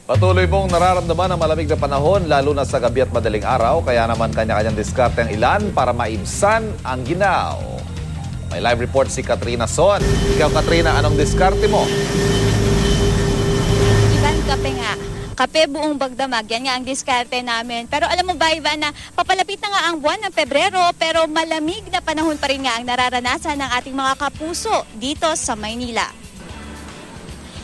Patuloy mong nararamdaman ang malamig na panahon lalo na sa gabi at madaling araw. Kaya naman kanya-kanyang diskarte ang ilan para maibsan ang ginaw. May live report si Katrina Son. Ikaw, Katrina, anong diskarte mo? Ivan, kape nga. Kape buong bagdamag, yan nga ang diskarte namin. Pero alam mo ba, Ivan, na papalapit na nga ang buwan ng Pebrero, pero malamig na panahon pa rin nga ang nararanasan ng ating mga kapuso dito sa Maynila.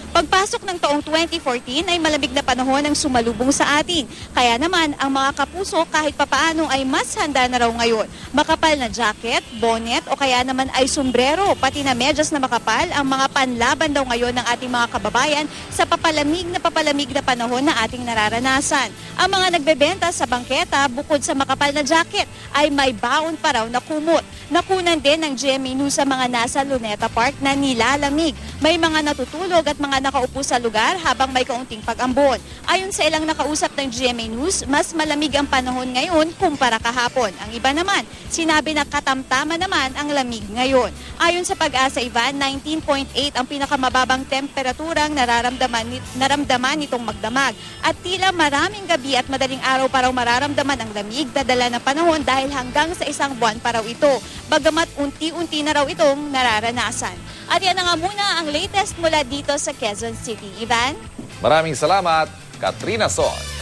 Pagpasok ng taong 2014 ay malamig na panahon ang sumalubong sa atin. Kaya naman ang mga kapuso kahit papaano ay mas handa na raw ngayon. Makapal na jacket, bonnet o kaya naman ay sombrero, pati na medyas na makapal ang mga panlaban daw ngayon ng ating mga kababayan sa papalamig na panahon na ating nararanasan. Ang mga nagbebenta sa bangketa bukod sa makapal na jacket ay may baon pa raw na kumot. Nakunan din ng GMA News sa mga nasa Luneta Park na nilalamig. May mga natutulog at mga nakaupo sa lugar habang may kaunting pag-ambon. Ayon sa ilang nakausap ng GMA News, mas malamig ang panahon ngayon kumpara kahapon. Ang iba naman, sinabi na katamtama naman ang lamig ngayon. Ayon sa Pag-asa, Ivan, 19.8 ang pinakamababang temperaturang naramdaman nitong magdamag. At tila maraming gabi at madaling araw pa raw mararamdaman ang lamig na dala ng panahon dahil hanggang sa isang buwan pa raw ito. Bagamat unti-unti na raw itong nararanasan. At yan na nga muna ang latest mula dito sa Quezon City. Ivan? Maraming salamat, Katrina Son.